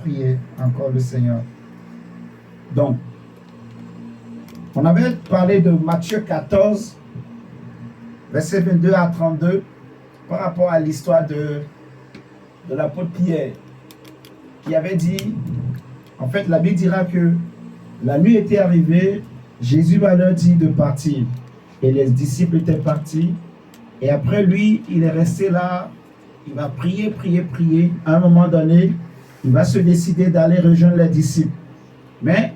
prier encore le Seigneur. Donc, on avait parlé de Matthieu 14, versets 22 à 32, par rapport à l'histoire de l'apôtre Pierre, qui avait dit, en fait, la Bible dira que la nuit était arrivée, Jésus va leur dire de partir. Et les disciples étaient partis. Et après lui, il est resté là. Il va prier, prier, prier. À un moment donné, il va se décider d'aller rejoindre les disciples. Mais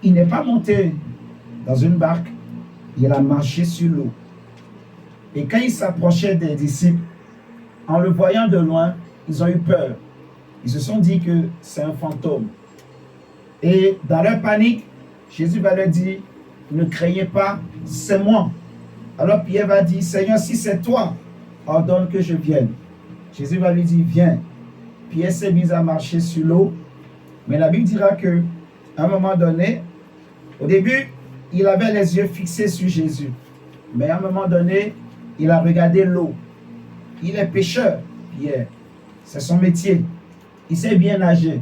il n'est pas monté dans une barque. Il a marché sur l'eau. Et quand il s'approchait des disciples, en le voyant de loin, ils ont eu peur. Ils se sont dit que c'est un fantôme. Et dans leur panique, Jésus va leur dire, ne craignez pas, c'est moi. Alors Pierre va dire, Seigneur, si c'est toi, ordonne que je vienne. Jésus va lui dire, viens. Pierre s'est mis à marcher sur l'eau. Mais la Bible dira que, à un moment donné, au début, il avait les yeux fixés sur Jésus. Mais à un moment donné, il a regardé l'eau. Il est pêcheur, Pierre. C'est son métier. Il sait bien nager.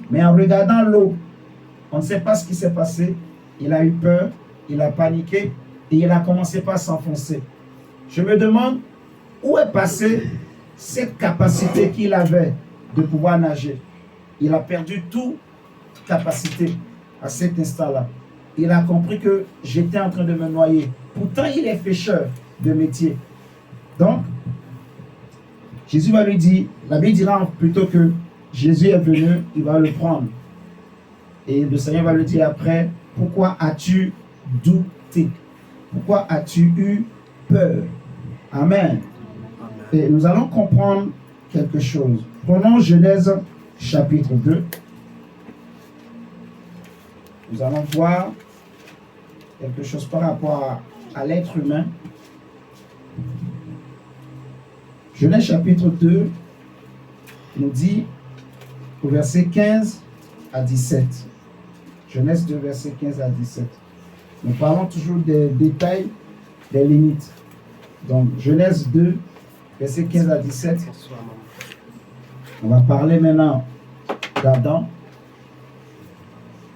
Mais en regardant l'eau, on ne sait pas ce qui s'est passé. Il a eu peur, il a paniqué et il a commencé par s'enfoncer. Je me demande où est passée cette capacité qu'il avait de pouvoir nager. Il a perdu toute capacité à cet instant-là. Il a compris que j'étais en train de me noyer. Pourtant, il est pêcheur de métier. Donc, Jésus va lui dire, la Bible dira plutôt que Jésus est venu, il va le prendre. Et le Seigneur va lui dire après, pourquoi as-tu douté? Pourquoi as-tu eu peur? Amen. Et nous allons comprendre quelque chose. Prenons Genèse chapitre 2. Nous allons voir quelque chose par rapport à l'être humain. Genèse chapitre 2 nous dit au verset 15 à 17. Genèse 2, verset 15 à 17. Nous parlons toujours des détails, des limites. Donc, Genèse 2, verset 15 à 17. On va parler maintenant d'Adam.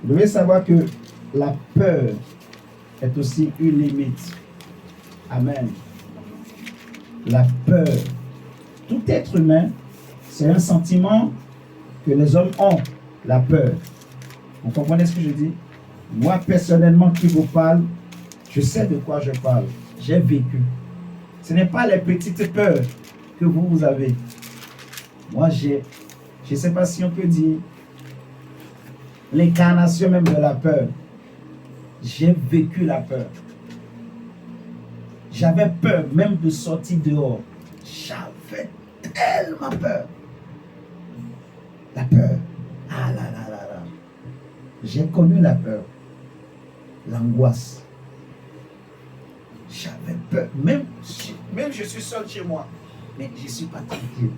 Vous devez savoir que la peur est aussi une limite. Amen. La peur. Tout être humain, c'est un sentiment que les hommes ont, la peur. Vous comprenez ce que je dis? Moi, personnellement, qui vous parle, je sais de quoi je parle. J'ai vécu. Ce n'est pas les petites peurs que vous avez. Moi, je ne sais pas si on peut dire l'incarnation même de la peur. J'ai vécu la peur. J'avais peur même de sortir dehors. J'avais tellement peur. La peur. Ah là là là là. J'ai connu la peur. L'angoisse. J'avais peur. Même je suis seul chez moi. Mais je ne suis pas tranquille.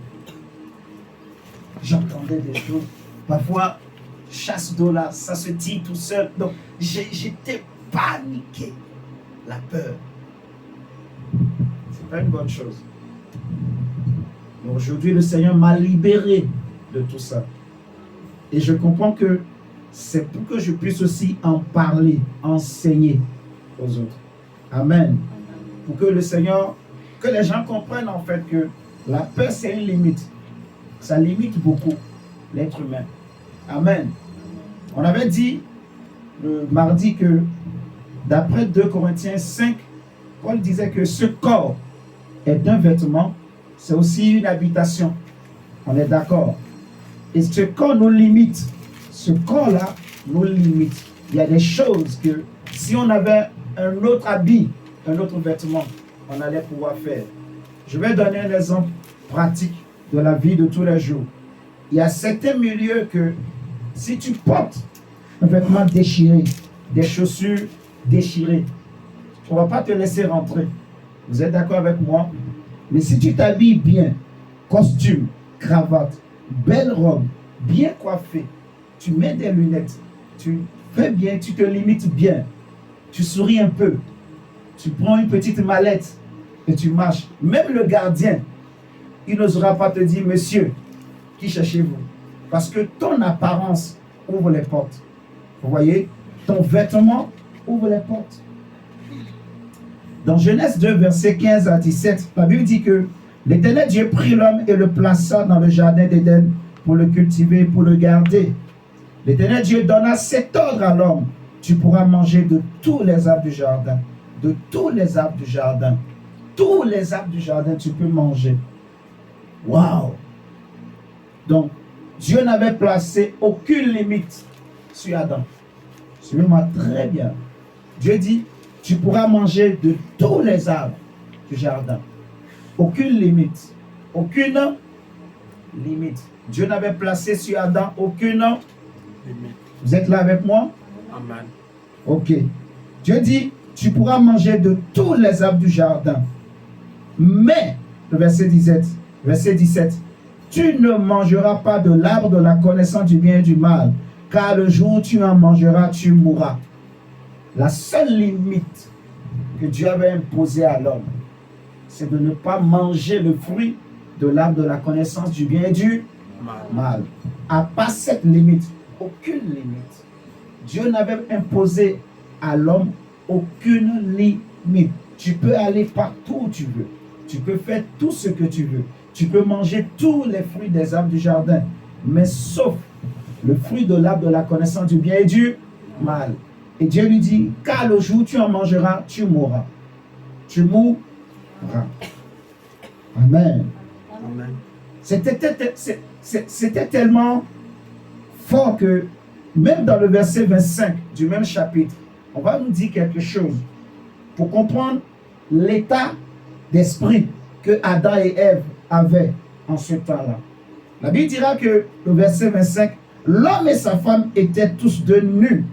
J'entendais des choses. Parfois, chasse d'eau là, ça se tire tout seul. Donc, j'étais paniqué. La peur. C'est pas une bonne chose. Mais aujourd'hui, le Seigneur m'a libéré de tout ça. Et je comprends que c'est pour que je puisse aussi en parler, enseigner aux autres. Amen. Pour que le Seigneur, que les gens comprennent en fait que la peur c'est une limite. Ça limite beaucoup l'être humain. Amen. On avait dit le mardi que d'après 2 Corinthiens 5, Paul disait que ce corps est un vêtement, c'est aussi une habitation. On est d'accord. Et ce corps nous limite. Ce corps-là nous limite. Il y a des choses que si on avait un autre habit, un autre vêtement, on allait pouvoir faire. Je vais donner un exemple pratique de la vie de tous les jours. Il y a certains milieux que si tu portes un vêtement déchiré, des chaussures déchirées, on ne va pas te laisser rentrer. Vous êtes d'accord avec moi? Mais si tu t'habilles bien, costume, cravate, belle robe, bien coiffée, tu mets des lunettes, tu fais bien, tu te limites bien, tu souris un peu, tu prends une petite mallette et tu marches. Même le gardien, il n'osera pas te dire, monsieur, qui cherchez-vous? Parce que ton apparence ouvre les portes. Vous voyez, ton vêtement ouvre les portes. Dans Genèse 2, versets 15 à 17, la Bible dit que l'Éternel Dieu prit l'homme et le plaça dans le jardin d'Éden pour le cultiver, pour le garder. L'Éternel Dieu donna cet ordre à l'homme: tu pourras manger de tous les arbres du jardin. De tous les arbres du jardin. Tous les arbres du jardin, tu peux manger. Waouh! Donc, Dieu n'avait placé aucune limite sur Adam. Suivez-moi très bien. Dieu dit, tu pourras manger de tous les arbres du jardin. Aucune limite. Aucune limite. Dieu n'avait placé sur Adam aucune limite. Vous êtes là avec moi? Amen. Ok. Dieu dit, tu pourras manger de tous les arbres du jardin. Mais, le verset 17, tu ne mangeras pas de l'arbre de la connaissance du bien et du mal, car le jour où tu en mangeras, tu mourras. La seule limite que Dieu avait imposée à l'homme, c'est de ne pas manger le fruit de l'arbre de la connaissance du bien et du mal. À part cette limite, aucune limite. Dieu n'avait imposé à l'homme aucune limite. Tu peux aller partout où tu veux. Tu peux faire tout ce que tu veux. Tu peux manger tous les fruits des arbres du jardin, mais sauf le fruit de l'arbre de la connaissance du bien et du mal. Et Dieu lui dit, car le jour où tu en mangeras, tu mourras. Tu mourras. Amen. Amen. C'était tellement fort que même dans le verset 25 du même chapitre, on va nous dire quelque chose pour comprendre l'état d'esprit que Adam et Ève avaient en ce temps-là. La Bible dira que le verset 25, l'homme et sa femme étaient tous deux nus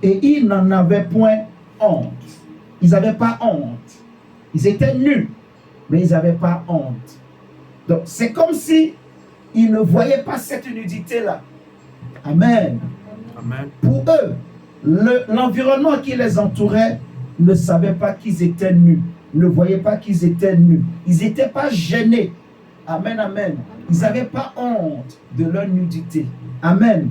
et ils n'en avaient point honte. Ils n'avaient pas honte. Ils étaient nus, mais ils n'avaient pas honte. Donc c'est comme si ils ne voyaient pas cette nudité-là. Amen. Amen. Pour eux, l'environnement qui les entourait ne savait pas qu'ils étaient nus, ne voyait pas qu'ils étaient nus. Ils n'étaient pas gênés. Amen, amen. Ils n'avaient pas honte de leur nudité. Amen. Amen.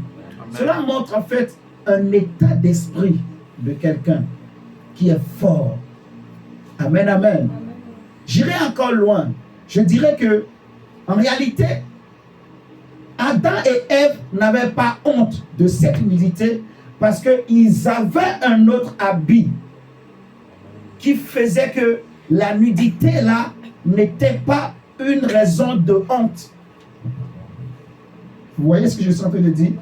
Cela montre en fait un état d'esprit de quelqu'un qui est fort. Amen, amen. J'irai encore loin. Je dirais que, en réalité, Adam et Ève n'avaient pas honte de cette nudité parce qu'ils avaient un autre habit qui faisait que la nudité là n'était pas une raison de honte. Vous voyez ce que je suis en train de dire?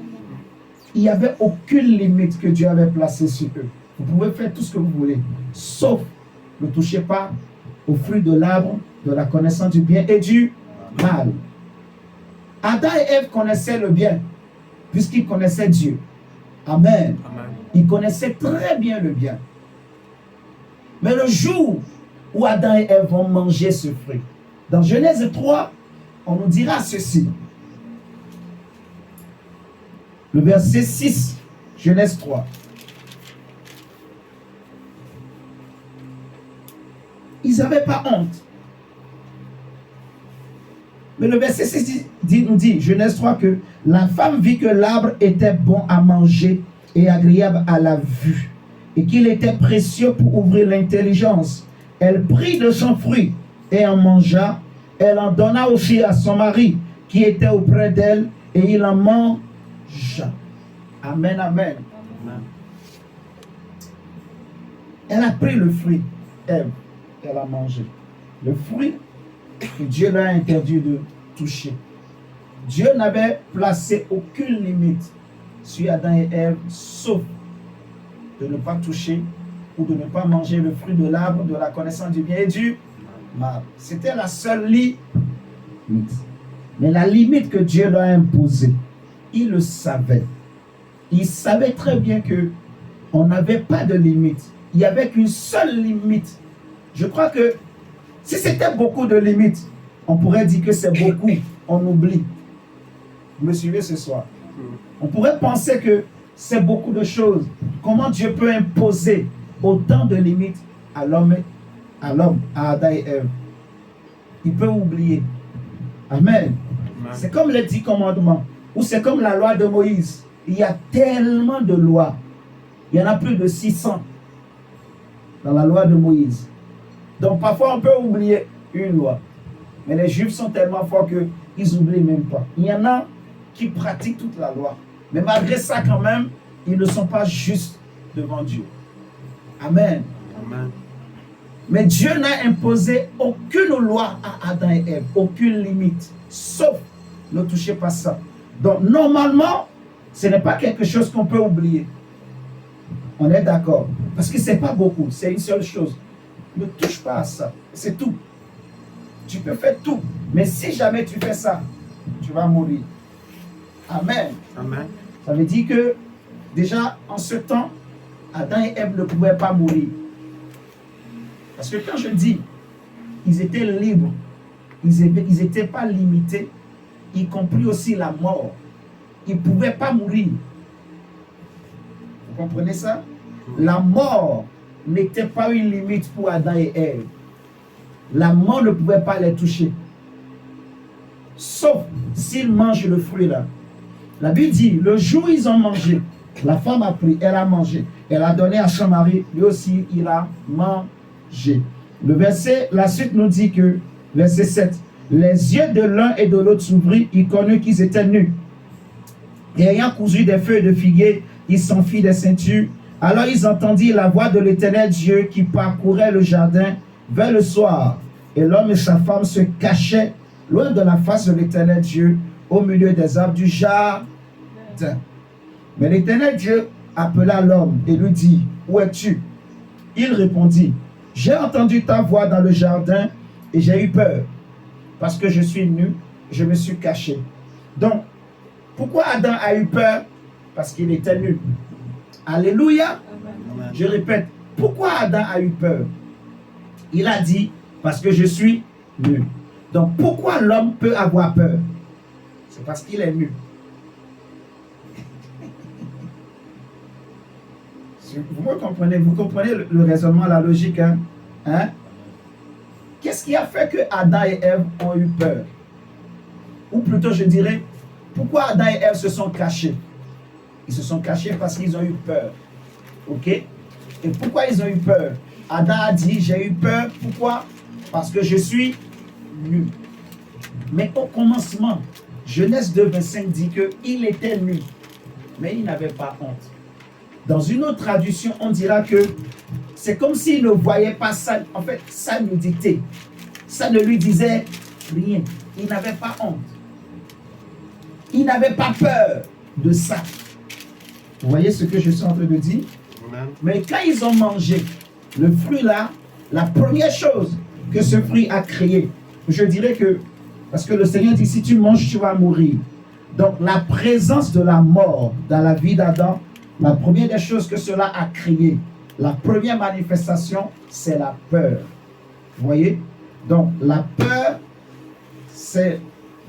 Il n'y avait aucune limite que Dieu avait placée sur eux. Vous pouvez faire tout ce que vous voulez, sauf ne touchez pas au fruit de l'arbre de la connaissance du bien et du mal. Adam et Ève connaissaient le bien, puisqu'ils connaissaient Dieu. Amen. Amen. Ils connaissaient très bien le bien. Mais le jour où Adam et Ève vont manger ce fruit, dans Genèse 3, on nous dira ceci. Le verset 6, Genèse 3. Ils n'avaient pas honte. Mais le verset 6 nous dit, Genèse 3, que la femme vit que l'arbre était bon à manger et agréable à la vue, et qu'il était précieux pour ouvrir l'intelligence. Elle prit de son fruit et en mangea. Elle en donna aussi à son mari qui était auprès d'elle, et il en mangea. Amen, amen. Amen. Elle a pris le fruit, Ève, elle a mangé. Le fruit que Dieu leur a interdit de toucher. Dieu n'avait placé aucune limite sur Adam et Ève, sauf de ne pas toucher ou de ne pas manger le fruit de l'arbre de la connaissance du bien et du mal. C'était la seule limite. Mais la limite que Dieu leur a imposée, il le savait. Il savait très bien que on n'avait pas de limite. Il n'y avait qu'une seule limite. Je crois que si c'était beaucoup de limites, on pourrait dire que c'est beaucoup. On oublie. Vous me suivez ce soir? On pourrait penser que c'est beaucoup de choses. Comment Dieu peut imposer autant de limites à l'homme, à Adam et Ève? Il peut oublier. Amen. C'est comme les 10 commandements. où c'est comme la loi de Moïse. Il y a tellement de lois. Il y en a plus de 600 dans la loi de Moïse. Donc parfois on peut oublier une loi. Mais les Juifs sont tellement forts qu'ils n'oublient même pas. Il y en a qui pratiquent toute la loi. Mais malgré ça quand même, ils ne sont pas justes devant Dieu. Amen. Amen. Mais Dieu n'a imposé aucune loi à Adam et Ève, aucune limite, sauf ne touchez pas ça. Donc normalement, ce n'est pas quelque chose qu'on peut oublier. On est d'accord. Parce que ce n'est pas beaucoup, c'est une seule chose. Ne touche pas à ça, c'est tout. Tu peux faire tout, mais si jamais tu fais ça, tu vas mourir. Amen. Amen. Ça veut dire que déjà en ce temps, Adam et Ève ne pouvaient pas mourir. Parce que quand je dis, ils étaient libres, ils n'étaient pas limités, y compris aussi la mort. Ils ne pouvaient pas mourir. Vous comprenez ça? La mort n'était pas une limite pour Adam et Ève. La mort ne pouvait pas les toucher. Sauf s'ils mangent le fruit là. La Bible dit, le jour où ils ont mangé, la femme a pris, elle a mangé. Elle a donné à son mari, lui aussi, il a mangé. Le verset, la suite nous dit que, verset 7, les yeux de l'un et de l'autre s'ouvrirent, ils connurent qu'ils étaient nus. Et ayant cousu des feuilles de figuier, ils s'enfuirent des ceintures. Alors ils entendirent la voix de l'Éternel Dieu qui parcourait le jardin vers le soir. Et l'homme et sa femme se cachaient loin de la face de l'Éternel Dieu, au milieu des arbres du jardin. Mais l'Éternel Dieu appela l'homme et lui dit, où es-tu? Il répondit, j'ai entendu ta voix dans le jardin et j'ai eu peur, parce que je suis nu, je me suis caché. Donc, pourquoi Adam a eu peur? Parce qu'il était nu. Alléluia. Amen. Je répète, pourquoi Adam a eu peur? Il a dit, parce que je suis nu. Donc, pourquoi l'homme peut avoir peur? C'est parce qu'il est nu. Vous comprenez le raisonnement, la logique, hein? Hein? Qu'est-ce qui a fait que Adam et Ève ont eu peur? Ou plutôt, je dirais, pourquoi Adam et Ève se sont cachés? Ils se sont cachés parce qu'ils ont eu peur. Ok? Et pourquoi ils ont eu peur? Adam a dit, j'ai eu peur. Pourquoi? Parce que je suis nu. Mais au commencement, Genèse 2, 25 dit qu'il était nu, mais il n'avait pas honte. Dans une autre traduction, on dira que c'est comme s'il ne voyait pas ça, en fait, sa nudité. Ça ne lui disait rien. Il n'avait pas honte. Il n'avait pas peur de ça. Vous voyez ce que je suis en train de dire? Amen. Mais quand ils ont mangé le fruit là, la première chose que ce fruit a créé, je dirais que, parce que le Seigneur dit, si tu manges, tu vas mourir. Donc la présence de la mort dans la vie d'Adam, la première des choses que cela a créé, la première manifestation, c'est la peur. Vous voyez? Donc la peur, c'est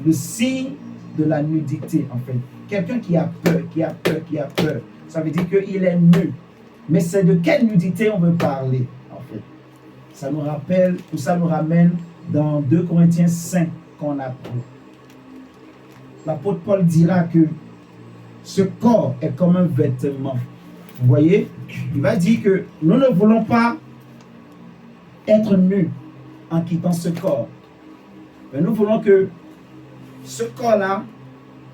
le signe de la nudité en fait. Quelqu'un qui a peur, qui a peur, qui a peur, ça veut dire qu'il est nu. Mais c'est de quelle nudité on veut parler en fait? Ça nous rappelle, ou ça nous ramène dans 2 Corinthiens 5 qu'on a pris. L'apôtre Paul dira que ce corps est comme un vêtement. Vous voyez? Il va dire que nous ne voulons pas être nus en quittant ce corps. Mais nous voulons que ce corps-là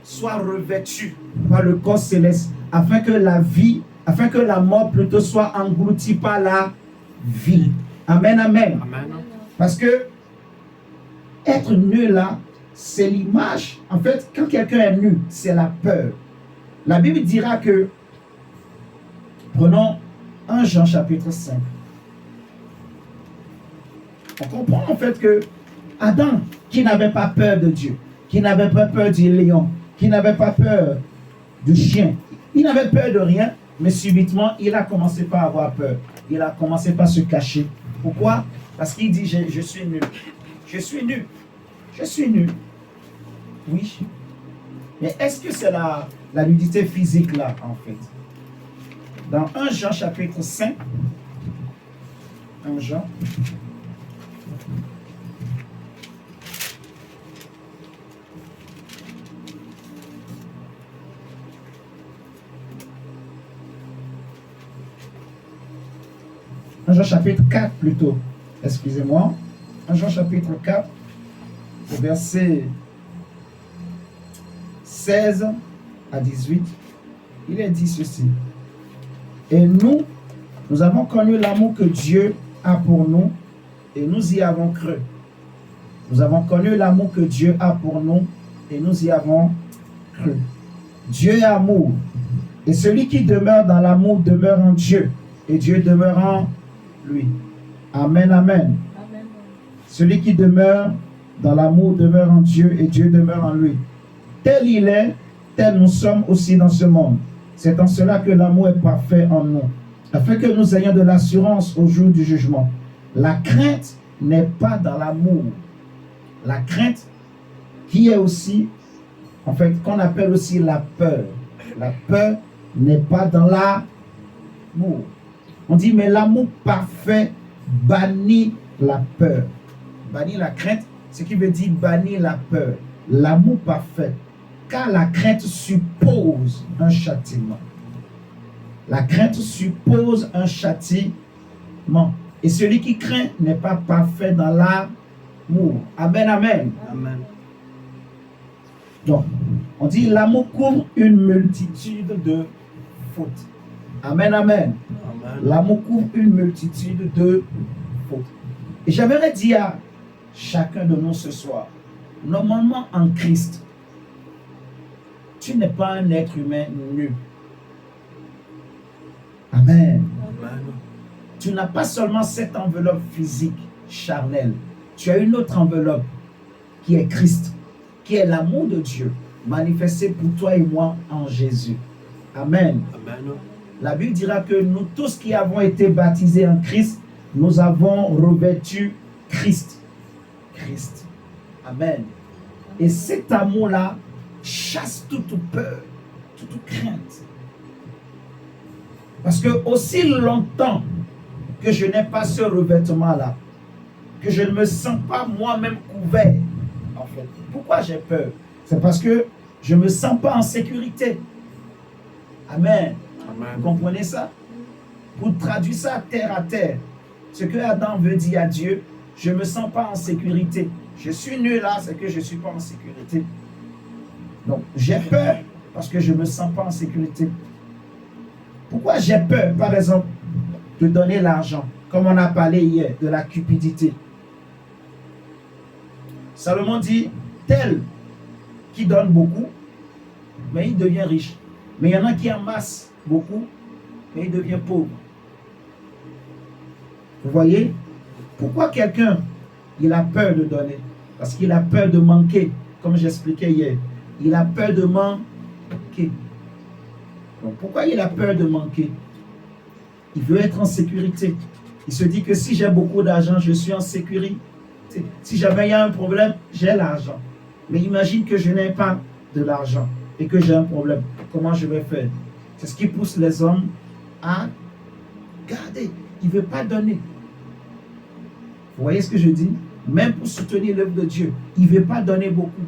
soit revêtu par le corps céleste afin que la vie, afin que la mort plutôt soit engloutie par la vie. Amen, amen. Amen. Parce que être nu là, c'est l'image. En fait, quand quelqu'un est nu, c'est la peur. La Bible dira que, prenons 1 Jean chapitre 5. On comprend en fait que Adam, qui n'avait pas peur de Dieu, qui n'avait pas peur du lion, qui n'avait pas peur du chien, il n'avait peur de rien, mais subitement, il a commencé par avoir peur. Il a commencé par se cacher. Pourquoi? Parce qu'il dit, je suis nu. Je suis nu. Je suis nu. Oui. Mais est-ce que c'est la nudité physique là, en fait? Dans 1 Jean chapitre 5, 1 Jean, 1 Jean chapitre 4 plutôt. Excusez-moi. 1 Jean chapitre 4, au verset 16 à 18. Il est dit ceci. Et nous avons connu l'amour que Dieu a pour nous et nous y avons cru. Nous avons connu l'amour que Dieu a pour nous et nous y avons cru. Dieu est amour. Et celui qui demeure dans l'amour demeure en Dieu et Dieu demeure en lui. Amen, amen. Amen. Celui qui demeure dans l'amour demeure en Dieu et Dieu demeure en lui. Tel il est, tel nous sommes aussi dans ce monde. C'est en cela que l'amour est parfait en nous, afin que nous ayons de l'assurance au jour du jugement. La crainte n'est pas dans l'amour. La crainte qui est aussi, en fait, qu'on appelle aussi la peur. La peur n'est pas dans l'amour. On dit, mais l'amour parfait bannit la peur. Bannit la crainte, ce qui veut dire bannir la peur. L'amour parfait. Car la crainte suppose un châtiment. La crainte suppose un châtiment. Et celui qui craint n'est pas parfait dans l'amour. Amen, amen. Amen. Donc, on dit l'amour couvre une multitude de fautes. Amen, amen. Amen. L'amour couvre une multitude de fautes. Et j'aimerais dire à chacun de nous ce soir, normalement en Christ, tu n'es pas un être humain nu. Amen. Amen. Tu n'as pas seulement cette enveloppe physique, charnelle. Tu as une autre enveloppe qui est Christ, qui est l'amour de Dieu, manifesté pour toi et moi en Jésus. Amen. Amen. La Bible dira que nous tous qui avons été baptisés en Christ, nous avons revêtu Christ. Christ. Amen. Et cet amour-là chasse toute peur, toute crainte. Parce que aussi longtemps que je n'ai pas ce revêtement-là, que je ne me sens pas moi-même couvert, en fait. Pourquoi j'ai peur? C'est parce que je ne me sens pas en sécurité. Amen. Vous Amen. comprenez ça? Pour traduire ça terre à terre, ce que Adam veut dire à Dieu, je ne me sens pas en sécurité. Je suis nu là, c'est que je ne suis pas en sécurité. Donc, j'ai peur parce que je ne me sens pas en sécurité. Pourquoi j'ai peur, par exemple, de donner l'argent, comme on a parlé hier, de la cupidité? Salomon dit, tel qui donne beaucoup, mais il devient riche. Mais il y en a qui amassent beaucoup, mais il devient pauvre. Vous voyez? Pourquoi quelqu'un, il a peur de donner? Parce qu'il a peur de manquer, comme j'expliquais hier. Il a peur de manquer. Donc pourquoi il a peur de manquer? Il veut être en sécurité. Il se dit que si j'ai beaucoup d'argent, je suis en sécurité. Si jamais il y a un problème, j'ai l'argent. Mais imagine que je n'ai pas de l'argent et que j'ai un problème. Comment je vais faire? C'est ce qui pousse les hommes à garder. Il ne veut pas donner. Vous voyez ce que je dis? Même pour soutenir l'œuvre de Dieu, il ne veut pas donner beaucoup.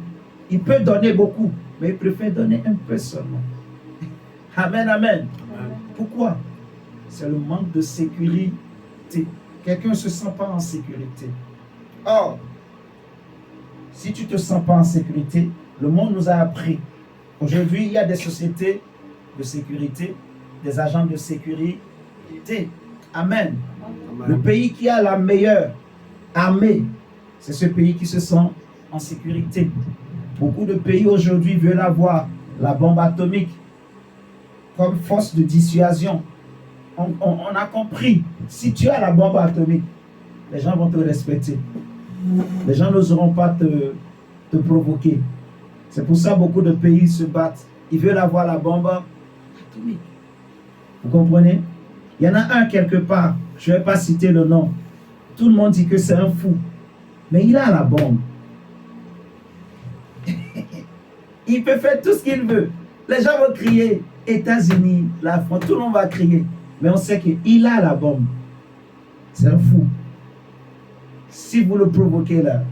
Il peut donner beaucoup, mais il préfère donner un peu seulement. Amen, amen. Amen. Pourquoi? C'est le manque de sécurité. Quelqu'un ne se sent pas en sécurité. Or, si tu ne te sens pas en sécurité, le monde nous a appris. Aujourd'hui, il y a des sociétés de sécurité, des agents de sécurité. Amen. Le Amen. pays qui a la meilleure armée, c'est ce pays qui se sent en sécurité. Beaucoup de pays aujourd'hui veulent avoir la bombe atomique comme force de dissuasion. On a compris, si tu as la bombe atomique, les gens vont te respecter. Les gens n'oseront pas te provoquer. C'est pour ça que beaucoup de pays se battent. Ils veulent avoir la bombe atomique. Vous comprenez? Il y en a un quelque part, je ne vais pas citer le nom. Tout le monde dit que c'est un fou. Mais il a la bombe. Il peut faire tout ce qu'il veut. Les gens vont crier États-Unis, la France, tout le monde va crier. Mais on sait qu'il a la bombe. C'est un fou. Si vous le provoquez là,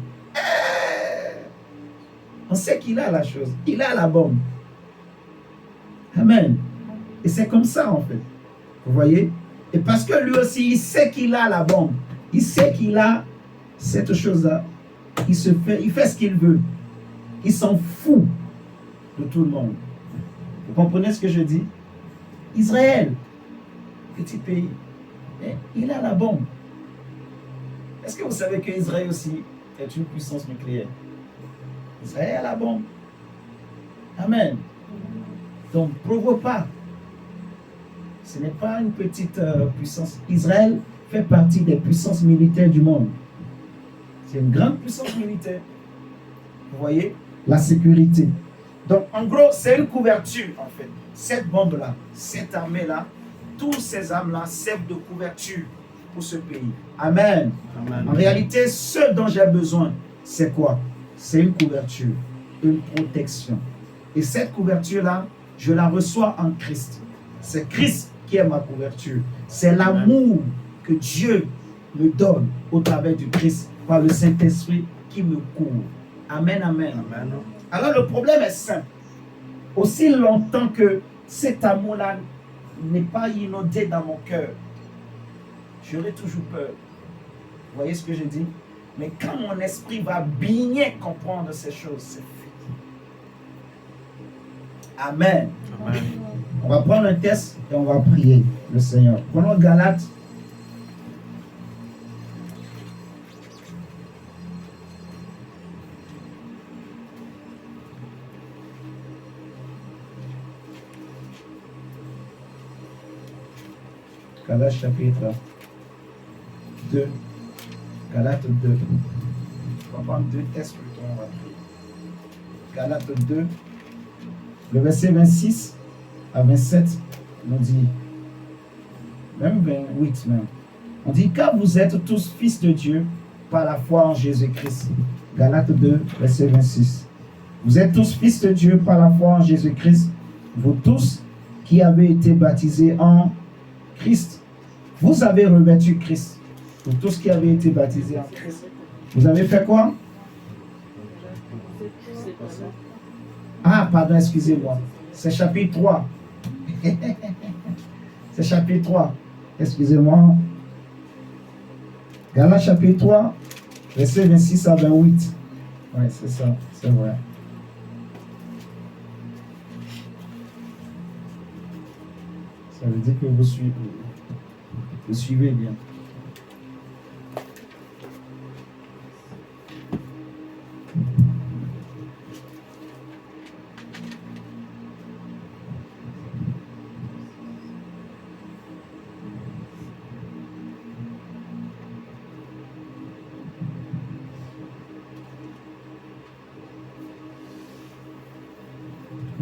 on sait qu'il a la chose. Il a la bombe. Amen. Et c'est comme ça en fait. Vous voyez? Et parce que lui aussi, il sait qu'il a la bombe. Il sait qu'il a cette chose-là. Il fait ce qu'il veut. Il s'en fout de tout le monde. Vous comprenez ce que je dis? Israël, petit pays, il a la bombe. Est-ce que vous savez qu'Israël aussi est une puissance nucléaire? Israël a la bombe. Amen. Donc, provoque pas. Ce n'est pas une petite puissance. Israël fait partie des puissances militaires du monde. C'est une grande puissance militaire. Vous voyez? La sécurité. Donc, en gros, c'est une couverture, en fait. Cette bombe-là, cette armée-là, toutes ces armes-là servent de couverture pour ce pays. Amen. Amen. En réalité, ce dont j'ai besoin, c'est quoi? C'est une couverture, une protection. Et cette couverture-là, je la reçois en Christ. C'est Christ qui est ma couverture. C'est l'amour que Dieu me donne au travers du Christ par le Saint-Esprit qui me couvre. Amen, amen. Amen. Alors le problème est simple. Aussi longtemps que cet amour-là n'est pas inondé dans mon cœur, j'aurai toujours peur. Vous voyez ce que je dis? Mais quand mon esprit va bien comprendre ces choses, c'est fait. Amen. Amen. On va prendre un texte et on va prier le Seigneur. Prenons Galates. Galates chapitre 2. Galates 2. On va prendre deux textes plutôt, on va prier. Galates 2. Le verset 26 à 27 nous dit, même 28 même, on dit, car vous êtes tous fils de Dieu par la foi en Jésus-Christ. Galates 2, verset 26. Vous êtes tous fils de Dieu par la foi en Jésus-Christ. Vous tous qui avez été baptisés en Christ. Vous avez revêtu Christ. Vous tous qui avez été baptisés en Christ. Vous avez fait quoi? Ah, pardon, excusez-moi. C'est chapitre 3. C'est chapitre 3. Excusez-moi. Galates chapitre 3, verset 26 à 28. Oui, c'est ça, c'est vrai. Ça veut dire que vous suivez bien.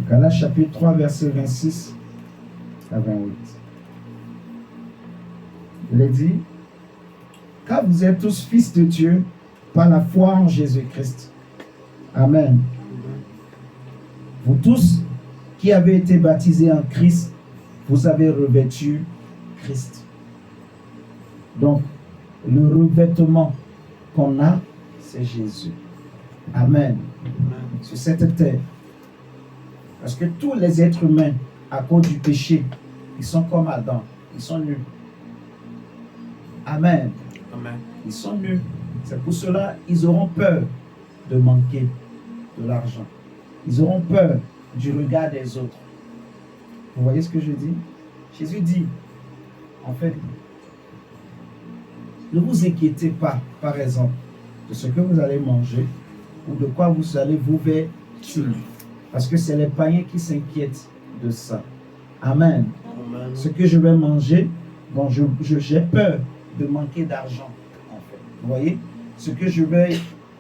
Galates chapitre 3, verset 26 à 28. Il est dit, car vous êtes tous fils de Dieu par la foi en Jésus-Christ. Amen. Vous tous qui avez été baptisés en Christ, vous avez revêtu Christ. Donc, le revêtement qu'on a, c'est Jésus. Amen. Sur cette terre. Parce que tous les êtres humains, à cause du péché, ils sont comme Adam. Ils sont nuls. Amen. Amen. Ils sont nuls. C'est pour cela qu'ils auront peur de manquer de l'argent. Ils auront peur du regard des autres. Vous voyez ce que je dis? Jésus dit, en fait, ne vous inquiétez pas, par exemple, de ce que vous allez manger ou de quoi vous allez vous vêtir. Parce que c'est les païens qui s'inquiètent de ça. Amen. Amen. Ce que je vais manger, bon, j'ai peur de manquer d'argent, en fait. Vous voyez?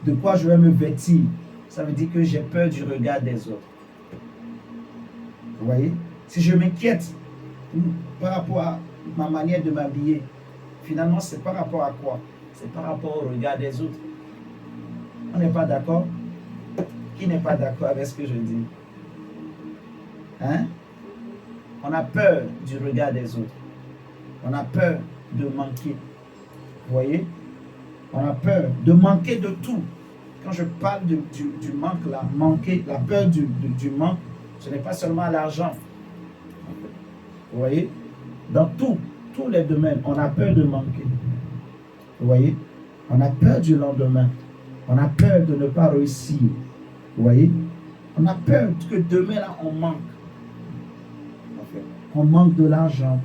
De quoi je vais me vêtir, ça veut dire que j'ai peur du regard des autres. Vous voyez? Si je m'inquiète par rapport à ma manière de m'habiller, finalement, c'est par rapport à quoi? C'est par rapport au regard des autres. On n'est pas d'accord? Qui n'est pas d'accord avec ce que je dis? Hein? On a peur du regard des autres. On a peur de manquer. Vous voyez? On a peur de manquer de tout. Quand je parle du manque, là, manquer, la peur du manque, ce n'est pas seulement l'argent. Vous voyez? Dans tout. tous les domaines, on a peur de manquer. Vous voyez? On a peur du lendemain. On a peur de ne pas réussir. Vous voyez? On a peur que demain, là, on manque. En fait, on manque de l'argent.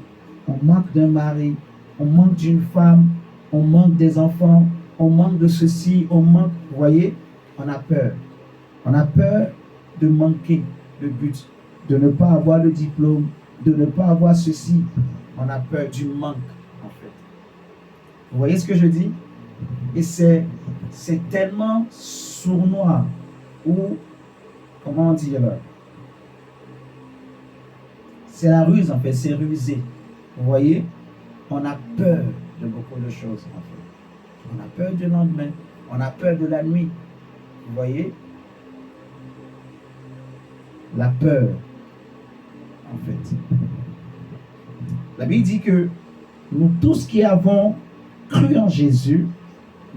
On manque d'un mari. On manque d'une femme. On manque des enfants. On manque de ceci. On manque. Vous voyez? On a peur. On a peur de manquer le but. De ne pas avoir le diplôme. De ne pas avoir ceci. On a peur du manque, en fait. Vous voyez ce que je dis? Et c'est tellement sournois ou, comment dire, c'est la ruse en fait, c'est rusé. Vous voyez? On a peur de beaucoup de choses en fait. On a peur du lendemain, on a peur de la nuit. Vous voyez? La peur, en fait. La Bible dit que nous tous qui avons cru en Jésus,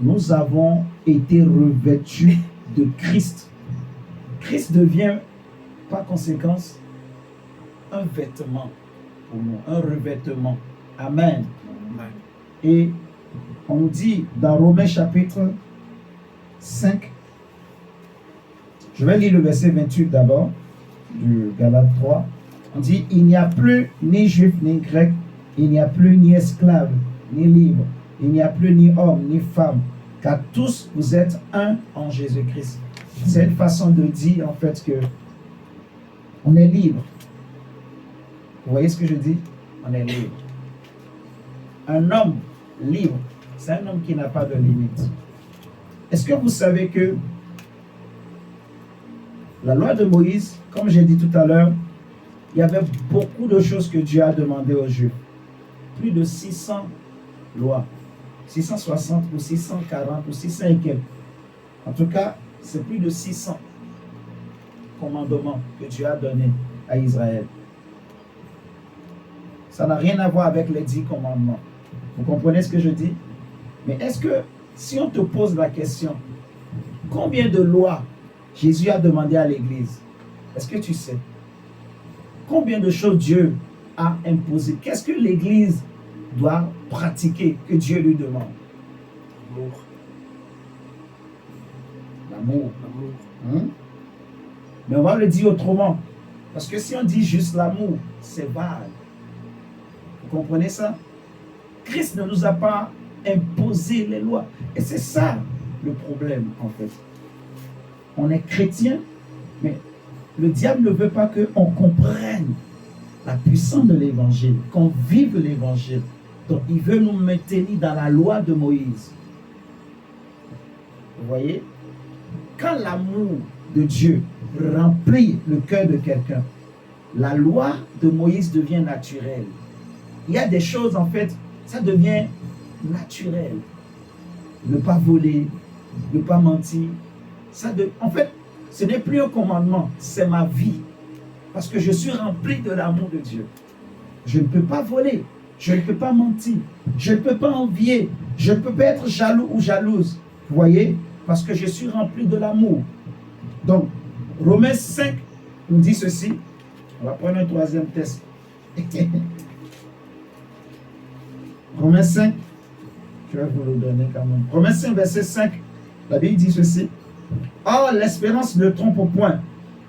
nous avons été revêtus de Christ. Christ devient, par conséquence, un vêtement pour nous, un revêtement. Amen. Amen. Et on nous dit dans Romains chapitre 5, je vais lire le verset 28 d'abord, du Galates 3. On dit, il n'y a plus ni juif ni grec, il n'y a plus ni esclave ni libre, il n'y a plus ni homme ni femme, car tous vous êtes un en Jésus-Christ. C'est une façon de dire en fait que on est libre. Vous voyez ce que je dis? On est libre. Un homme libre, c'est un homme qui n'a pas de limite. Est-ce que vous savez que la loi de Moïse, comme j'ai dit tout à l'heure, il y avait beaucoup de choses que Dieu a demandé aux Juifs. Plus de 600 lois. 660 ou 640 ou 600 et quelques. En tout cas, c'est plus de 600 commandements que Dieu a donnés à Israël. Ça n'a rien à voir avec les 10 commandements. Vous comprenez ce que je dis? Mais est-ce que, si on te pose la question, combien de lois Jésus a demandé à l'Église? Est-ce que tu sais? Combien de choses Dieu a imposées? Qu'est-ce que l'Église doit pratiquer que Dieu lui demande? L'amour. L'amour. L'amour. Mais on va le dire autrement. Parce que si on dit juste l'amour, c'est vague. Vous comprenez ça? Christ ne nous a pas imposé les lois. Et c'est ça le problème, en fait. On est chrétien, mais le diable ne veut pas qu'on comprenne la puissance de l'évangile, qu'on vive l'évangile. Donc, il veut nous maintenir dans la loi de Moïse. Vous voyez? Quand l'amour de Dieu remplit le cœur de quelqu'un, la loi de Moïse devient naturelle. Il y a des choses, en fait, ça devient naturel. Ne pas voler, ne pas mentir. En fait, ce n'est plus un commandement, c'est ma vie. Parce que je suis rempli de l'amour de Dieu. Je ne peux pas voler, je ne peux pas mentir, je ne peux pas envier, je ne peux pas être jaloux ou jalouse. Vous voyez? Parce que je suis rempli de l'amour. Donc, Romains 5 nous dit ceci. On va prendre un troisième test. Romains 5, je vais vous le donner quand même. Romains 5, verset 5, la Bible dit ceci. Or, l'espérance ne trompe point,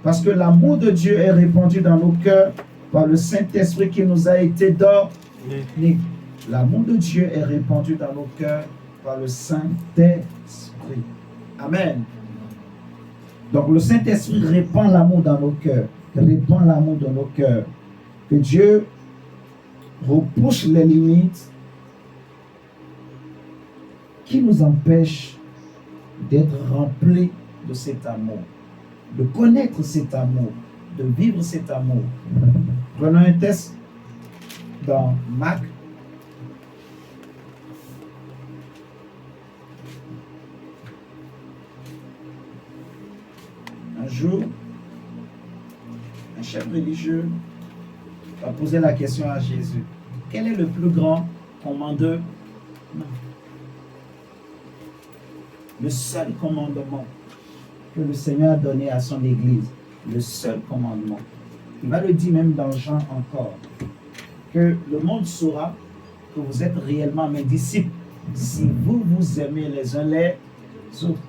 parce que l'amour de Dieu est répandu dans nos cœurs par le Saint-Esprit qui nous a été donné. L'amour de Dieu est répandu dans nos cœurs par le Saint-Esprit. Amen. Donc, le Saint-Esprit répand l'amour dans nos cœurs. Répand l'amour dans nos cœurs. Que Dieu repousse les limites qui nous empêchent d'être remplis de cet amour, de connaître cet amour, de vivre cet amour. Prenons un test dans Marc. Un jour, un chef religieux va poser la question à Jésus. Quel est le plus grand commandement? Le seul commandement que le Seigneur a donné à son Église. Le seul commandement. Il va le dire même dans Jean encore. Que le monde saura que vous êtes réellement mes disciples si vous vous aimez les uns les autres.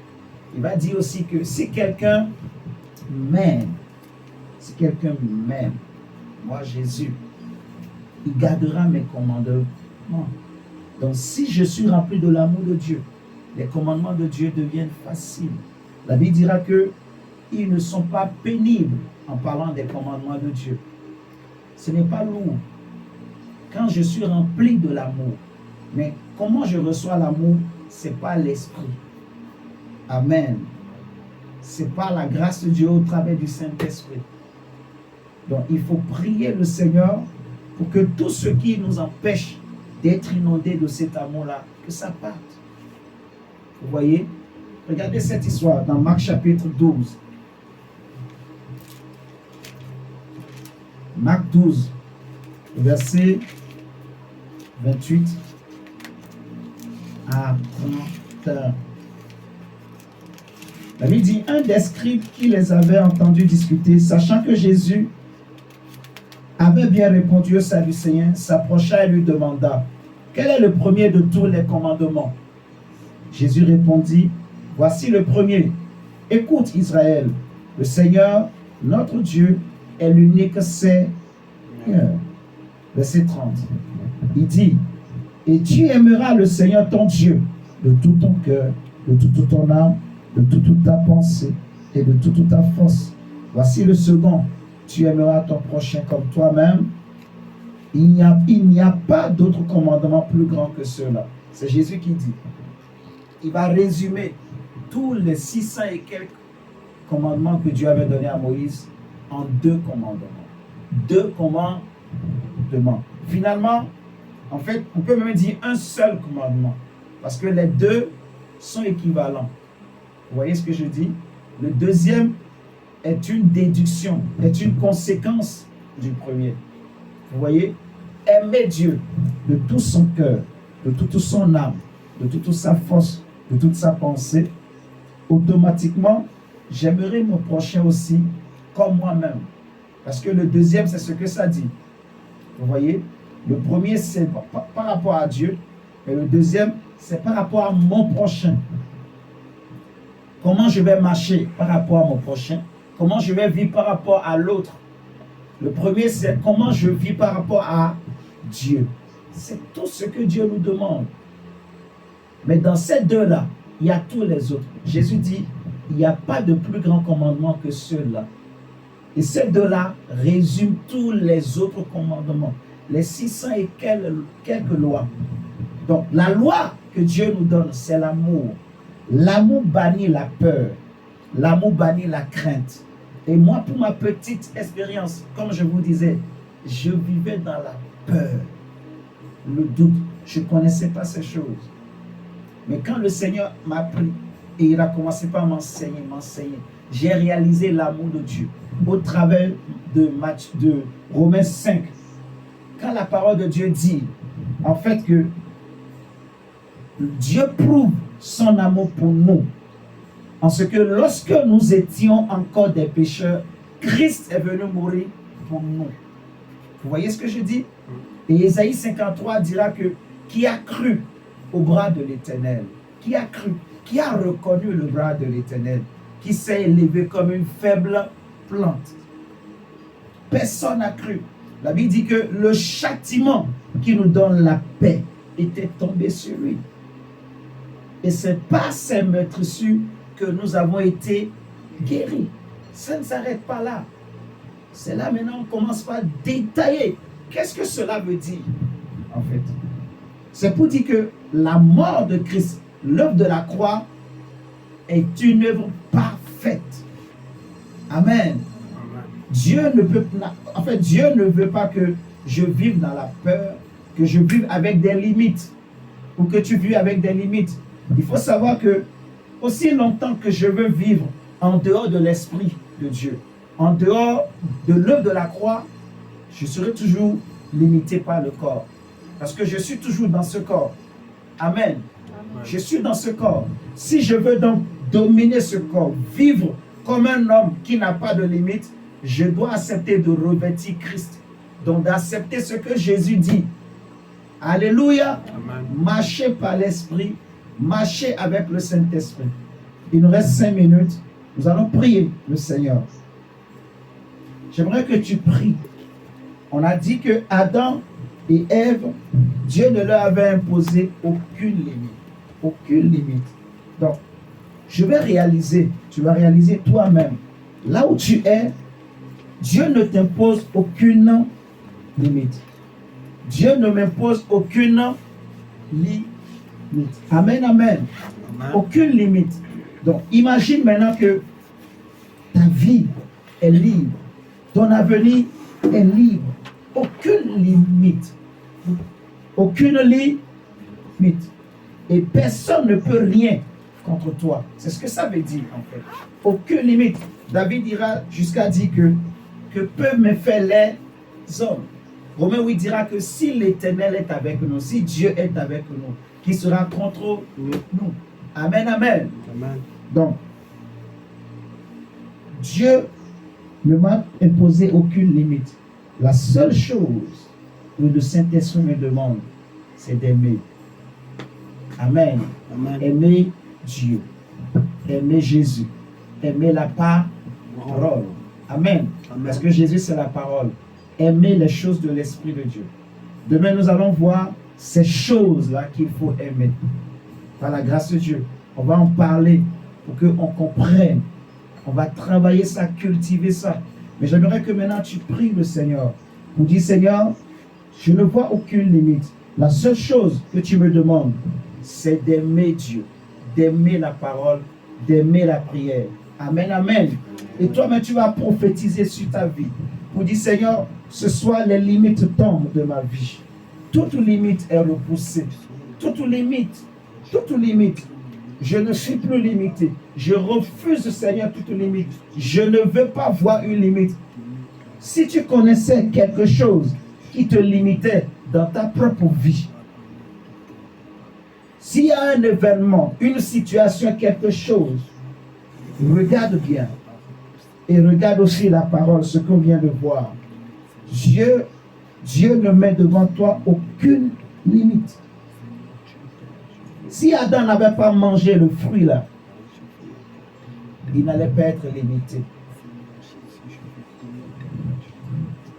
Il va dire aussi que si quelqu'un m'aime, moi Jésus, il gardera mes commandements. Donc si je suis rempli de l'amour de Dieu, les commandements de Dieu deviennent faciles. La Bible dira que ils ne sont pas pénibles en parlant des commandements de Dieu. Ce n'est pas lourd. Quand je suis rempli de l'amour, mais comment je reçois l'amour, ce n'est pas l'esprit. Amen. C'est par la grâce de Dieu au travers du Saint-Esprit. Donc il faut prier le Seigneur pour que tout ce qui nous empêche d'être inondés de cet amour-là, que ça parte. Vous voyez? Regardez cette histoire dans Marc chapitre 12. Marc 12, verset 28 à 31. La Bible dit, un des scribes qui les avait entendus discuter, sachant que Jésus avait bien répondu aux Sadducéens, s'approcha et lui demanda, quel est le premier de tous les commandements? Jésus répondit, voici le premier. Écoute Israël, le Seigneur, notre Dieu, est l'unique Seigneur. Verset 30. Il dit, et tu aimeras le Seigneur ton Dieu de tout ton cœur, de toute ton âme, de toute ta pensée et de toute ta force. Voici le second. Tu aimeras ton prochain comme toi-même. Il n'y a pas d'autre commandement plus grand que cela. C'est Jésus qui dit. Il va résumer tous les 600 et quelques commandements que Dieu avait donnés à Moïse en 2 commandements. 2 commandements. Finalement, en fait, on peut même dire un seul commandement. Parce que les 2 sont équivalents. Vous voyez ce que je dis? Le deuxième est une déduction, est une conséquence du premier. Vous voyez? Aimer Dieu de tout son cœur, de toute son âme, de toute sa force, de toute sa pensée. Automatiquement, j'aimerai mon prochain aussi comme moi-même. Parce que le deuxième, c'est ce que ça dit. Vous voyez? Le premier, c'est par rapport à Dieu. Et le deuxième, c'est par rapport à mon prochain. Comment je vais marcher par rapport à mon prochain? Comment je vais vivre par rapport à l'autre? Le premier, c'est comment je vis par rapport à Dieu. C'est tout ce que Dieu nous demande. Mais dans ces 2-là, il y a tous les autres. Jésus dit, il n'y a pas de plus grand commandement que ceux-là. Et ces 2-là résument tous les autres commandements. Les 600 et quelques lois. Donc, la loi que Dieu nous donne, c'est l'amour. L'amour bannit la peur. L'amour bannit la crainte. Et moi, pour ma petite expérience, comme je vous disais, je vivais dans la peur, le doute. Je ne connaissais pas ces choses. Mais quand le Seigneur m'a pris et il a commencé par m'enseigner, j'ai réalisé l'amour de Dieu au travers de Romains 5. Quand la parole de Dieu dit, en fait, que Dieu prouve son amour pour nous, en ce que lorsque nous étions encore des pécheurs, Christ est venu mourir pour nous. Vous voyez ce que je dis? Et Ésaïe 53 dira que qui a cru au bras de l'Éternel, qui a cru, qui a reconnu le bras de l'Éternel, qui s'est élevé comme une faible plante. Personne n'a cru. La Bible dit que le châtiment qui nous donne la paix était tombé sur lui. Et c'est par ces meurtrissures que nous avons été guéris. Ça ne s'arrête pas là. C'est là maintenant on commence par détailler. Qu'est-ce que cela veut dire, en fait? C'est pour dire que la mort de Christ, l'œuvre de la croix, est une œuvre parfaite. Amen. Dieu ne veut pas que je vive dans la peur, que je vive avec des limites, ou que tu vives avec des limites. Il faut savoir que aussi longtemps que je veux vivre en dehors de l'Esprit de Dieu, en dehors de l'œuvre de la croix, je serai toujours limité par le corps. Parce que je suis toujours dans ce corps. Amen. Je suis dans ce corps. Si je veux donc dominer ce corps, vivre comme un homme qui n'a pas de limite, je dois accepter de revêtir Christ. Donc d'accepter ce que Jésus dit. Alléluia. Amen. Marchez par l'Esprit. Marchez avec le Saint-Esprit. Il nous reste 5 minutes. Nous allons prier le Seigneur. J'aimerais que tu pries. On a dit que Adam et Ève, Dieu ne leur avait imposé aucune limite. Aucune limite. Donc, je vais réaliser, tu vas réaliser toi-même. Là où tu es, Dieu ne t'impose aucune limite. Dieu ne m'impose aucune limite. Amen, amen. Amen. Aucune limite. Donc, imagine maintenant que ta vie est libre. Ton avenir est libre. Aucune limite. Aucune limite. Et personne ne peut rien contre toi. C'est ce que ça veut dire en fait. Aucune limite. David dira jusqu'à dire que peuvent me faire les hommes. Romain 8 dira que si l'Éternel est avec nous, si Dieu est avec nous, qui sera contre nous. Amen, amen. Amen. Donc, Dieu ne m'a imposé aucune limite. La seule chose que le Saint-Esprit me demande, c'est d'aimer. Amen. Amen. Aimer Dieu. Aimer Jésus. Aimer la parole. Amen. Amen. Parce que Jésus, c'est la parole. Aimer les choses de l'Esprit de Dieu. Demain, nous allons voir ces choses-là qu'il faut aimer. Par la grâce de Dieu. On va en parler pour qu'on comprenne. On va travailler ça, cultiver ça. Mais j'aimerais que maintenant tu pries le Seigneur. Pour dire, Seigneur, je ne vois aucune limite. La seule chose que tu me demandes, c'est d'aimer Dieu, d'aimer la parole, d'aimer la prière. Amen, amen. Et toi-même, tu vas prophétiser sur ta vie. Pour dire, Seigneur, ce soir, les limites tombent de ma vie. Toute limite est repoussée. Toute limite. Je ne suis plus limité. Je refuse, Seigneur, toute limite. Je ne veux pas voir une limite. Si tu connaissais quelque chose qui te limitait dans ta propre vie, s'il y a un événement, une situation, quelque chose, regarde bien. Et regarde aussi la parole, ce qu'on vient de voir. Dieu ne met devant toi aucune limite. Si Adam n'avait pas mangé le fruit là, il n'allait pas être limité.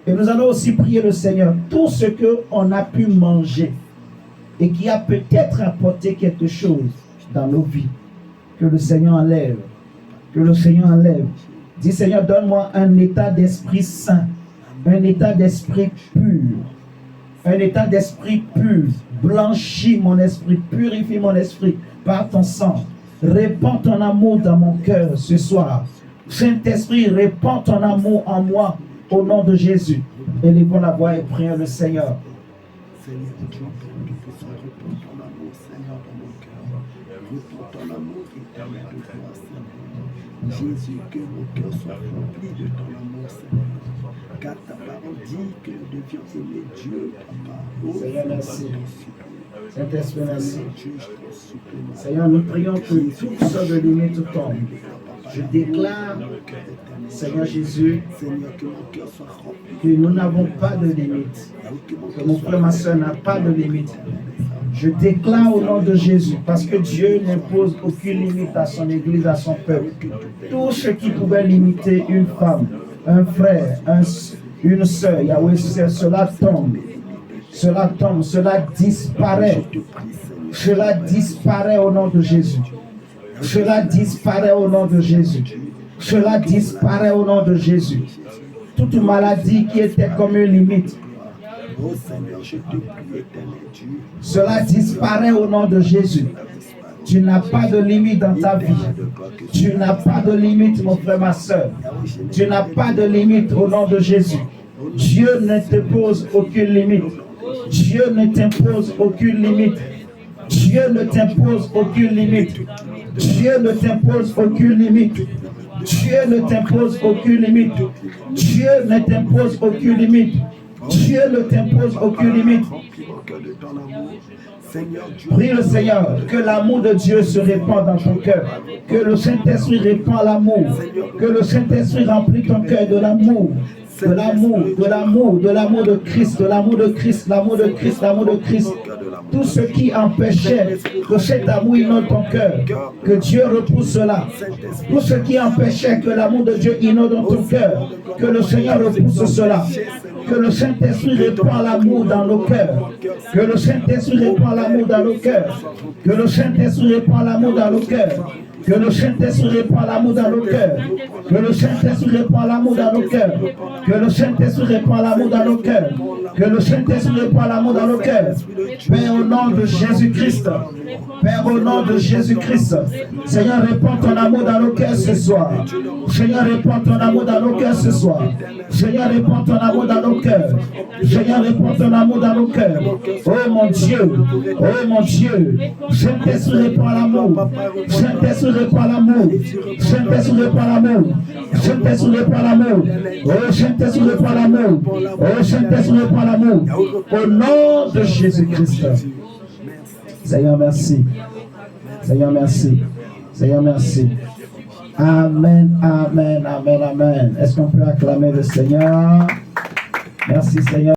Et nous allons aussi prier le Seigneur. Tout ce qu'on a pu manger et qui a peut-être apporté quelque chose dans nos vies, que le Seigneur enlève. Que le Seigneur enlève. Dis, Seigneur, donne-moi un état d'esprit saint, un état d'esprit pur, un état d'esprit pur. Blanchis mon esprit, purifie mon esprit par ton sang. Répands ton amour dans mon cœur ce soir. Saint-Esprit, répands ton amour en moi au nom de Jésus. Élevons la voix et prions le Seigneur. Seigneur, tu répands ton amour, Seigneur, dans mon cœur. Répands ton amour éternel de toi, Seigneur. Jésus, que mon cœur soit rempli de ton amour, Seigneur. Car ta parole dit que nous devions aimer Dieu, Papa. Oh, Seigneur, merci. Saint-Esprit, merci. Dieu, je t'en supplie. Seigneur, nous prions que toutes sortes de limites tombent. Je déclare, Seigneur Jésus, Seigneur, que mon cœur soit rempli. que nous n'avons pas de limite. Que mon frère, ma soeur n'a pas de limite. Je déclare au nom de Jésus, parce que Dieu n'impose aucune limite à son Église, à son peuple. Tout ce qui pouvait limiter une femme, un frère, une soeur, Yahweh, cela tombe. Cela tombe, cela disparaît. Cela disparaît au nom de Jésus. Cela disparaît au nom de Jésus. Cela disparaît au nom de Jésus. Toute maladie qui était comme une limite, Oh Seigneur, je te prie, éternel Dieu. cela disparaît au nom de Jésus. Tu n'as pas de limite dans ta vie. Tu n'as pas de limite, mon frère, ma soeur. Tu n'as pas de limite au nom de Jésus. Dieu ne te pose aucune limite. Dieu ne t'impose aucune limite. Dieu ne t'impose aucune limite. Dieu ne t'impose aucune limite. Dieu ne t'impose aucune limite. Dieu ne t'impose aucune limite. Dieu ne t'impose aucune limite. Prie le Seigneur, que l'amour de Dieu se répande dans ton cœur. Que le Saint-Esprit répand l'amour. Que le Saint-Esprit remplit ton cœur de l'amour. de l'amour, de l'amour, de l'amour de Christ, de l'amour de Christ, l'amour de Christ, l'amour de Christ. Tout ce qui empêchait que cet amour inonde ton cœur, que Dieu repousse cela. Tout ce qui empêchait que l'amour de Dieu inonde dans ton cœur, que le Seigneur repousse cela. Que le Saint-Esprit répand l'amour dans nos cœurs. Que le Saint-Esprit répand l'amour dans nos cœurs. Que le Saint-Esprit répand l'amour dans nos cœurs. Que le Saint-Esprit répand l'amour dans nos cœurs. Que le Saint-Esprit répand l'amour dans nos cœurs. Que le Saint-Esprit répand l'amour dans nos cœurs. Que le Saint-Esprit répand l'amour dans nos cœurs. Père, au nom de Jésus-Christ. Père, au nom de Jésus-Christ. Seigneur, répands ton amour dans nos cœurs ce soir. Seigneur, répands ton amour dans nos cœurs ce soir. Seigneur, répands ton amour dans nos cœurs. Seigneur, répands ton amour dans nos cœurs. Oh mon Dieu. Oh mon Dieu. Saint-Esprit répand l'amour. Saint-Esprit répand l'amour. Saint-Esprit répand l'amour. Saint-Esprit répand l'amour. Oh Saint-Esprit répand l'amour. Oh Saint-Esprit répand l'amour. Au nom de Jésus-Christ. Seigneur, merci. Seigneur, merci. Seigneur, merci. Amen, amen, amen, amen. Est-ce qu'on peut acclamer le Seigneur? Merci, Seigneur.